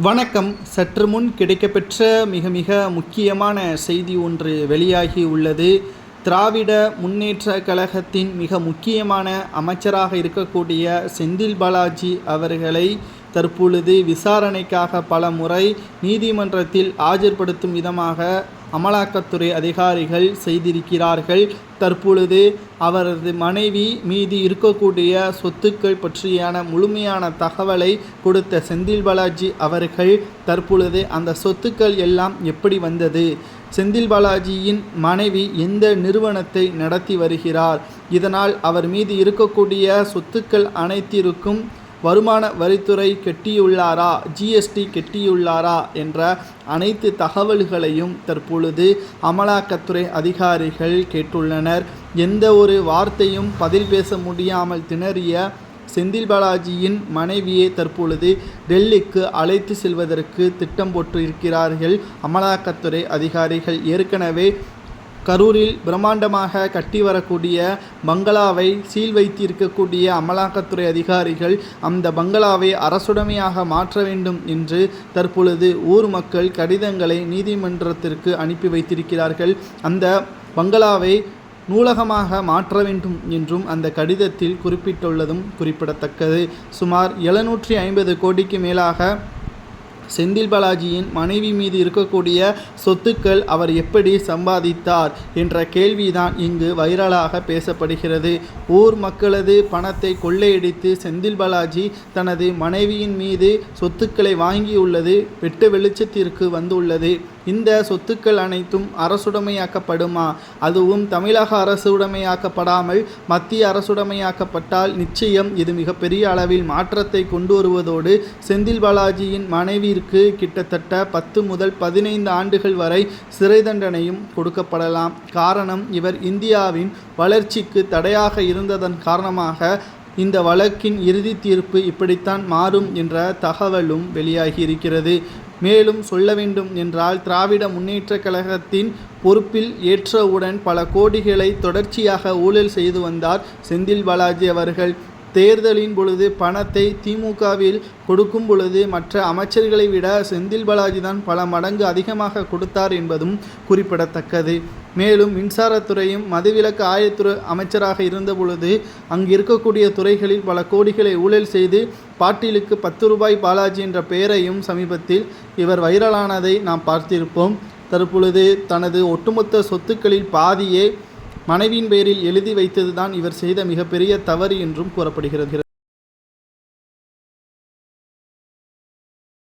வணக்கம். சற்று முன் கிடைக்கப்பெற்ற மிக முக்கியமான செய்தி ஒன்று வெளியாகி உள்ளது. திராவிட முன்னேற்ற கழகத்தின் மிக முக்கியமான அமைச்சராக இருக்கக்கூடிய செந்தில் பாலாஜி அவர்களை தற்பொழுது விசாரணைக்காக பல முறை நீதிமன்றத்தில் ஆஜர்படுத்தும் விதமாக அமலாக்கத்துறை அதிகாரிகள் செய்திருக்கிறார்கள். தற்பொழுது அவரது மனைவி மீது இருக்கக்கூடிய சொத்துக்கள் பற்றியான முழுமையான தகவலை கொடுத்த செந்தில் பாலாஜி அவர்கள் தற்பொழுது அந்த சொத்துக்கள் எல்லாம் எப்படி வந்தது, செந்தில் பாலாஜியின் மனைவி எந்த நிறுவனத்தை நடத்தி வருகிறார், இதனால் அவர் மீது இருக்கக்கூடிய சொத்துக்கள் அனைத்திற்கும் வருமான வரித்துறை கெட்டியுள்ளாரா, ஜிஎஸ்டி கெட்டியுள்ளாரா என்ற அனைத்து தகவல்களையும் தற்பொழுது அமலாக்கத்துறை அதிகாரிகள் கேட்டுள்ளனர். எந்த ஒரு வார்த்தையும் பதில் பேச முடியாமல் திணறிய செந்தில் பாலாஜியின் மனைவியை தற்பொழுது டெல்லிக்கு அழைத்து செல்வதற்கு திட்டம் போட்டிருக்கிறார்கள் அமலாக்கத்துறை அதிகாரிகள். ஏற்கனவே கரூரில் பிரம்மாண்டமாக கட்டி வரக்கூடிய பங்களாவை சீல் வைத்திருக்கக்கூடிய அமலாக்கத்துறை அதிகாரிகள் அந்த பங்களாவை அரசுடைமையாக மாற்ற வேண்டும் என்று தற்பொழுது ஊர் மக்கள் கடிதங்களை நீதிமன்றத்திற்கு அனுப்பி வைத்திருக்கிறார்கள். அந்த பங்களாவை நூலகமாக மாற்ற வேண்டும் என்றும் அந்த கடிதத்தில் குறிப்பிட்டுள்ளதும் குறிப்பிடத்தக்கது. சுமார் 750 கோடிக்கு மேலாக செந்தில் பாலாஜியின் மனைவி மீது இருக்கக்கூடிய சொத்துக்கள் அவர் எப்படி சம்பாதித்தார் என்ற கேள்விதான் இங்கு வைரலாக பேசப்படுகிறது. ஊர் மக்களது பணத்தை கொள்ளையடித்து செந்தில் பாலாஜி தனது மனைவியின் மீது சொத்துக்களை வாங்கியுள்ளது வெட்ட வெளிச்சத்திற்கு வந்துள்ளது. இந்த சொத்துக்கள் அனைத்தும் அரசுடைமையாக்கப்படுமா? அதுவும் தமிழக அரசுடைமையாக்கப்படாமல் மத்திய அரசுடைமையாக்கப்பட்டால் நிச்சயம் இது மிகப்பெரிய அளவில் மாற்றத்தை கொண்டு வருவதோடு செந்தில் பாலாஜியின் மனைவிற்கு கிட்டத்தட்ட 10 முதல் 15 ஆண்டுகள் வரை சிறை தண்டனையும் கொடுக்கப்படலாம். காரணம், இவர் இந்தியாவின் வளர்ச்சிக்கு தடையாக இருந்ததன் காரணமாக இந்த வழக்கின் இறுதி தீர்ப்பு இப்படித்தான் மாறும் என்ற தகவலும் வெளியாகி இருக்கிறது. மேலும் சொல்ல வேண்டும் என்றால் திராவிட முன்னேற்ற கழகத்தின் பொறுப்பில் ஏற்றவுடன் பல கோடிகளை தொடர்ச்சியாக ஊழல் செய்து வந்தார் செந்தில் பாலாஜி அவர்கள். தேர்தலின் பொழுது பணத்தை திமுகவில் கொடுக்கும் பொழுது மற்ற அமைச்சர்களை விட செந்தில் பாலாஜி தான் பல மடங்கு அதிகமாக கொடுத்தார் என்பதும் குறிப்பிடத்தக்கது. மேலும் மின்சாரத்துறையும் மதுவிலக்கு ஆயத்துறை அமைச்சராக இருந்த பொழுது அங்கு இருக்கக்கூடிய துறைகளில் பல கோடிகளை ஊழல் செய்து பாட்டிலுக்கு 10 ரூபாய் பாலாஜி என்ற பெயரையும் சமீபத்தில் இவர் வைரலானதை நாம் பார்த்திருப்போம். தற்பொழுது தனது ஒட்டுமொத்த சொத்துக்களில் பாதியே மனைவியின் பெயரில் எழுதி வைத்ததுதான் இவர் செய்த மிகப்பெரிய தவறு என்றும் கூறப்படுகிறது.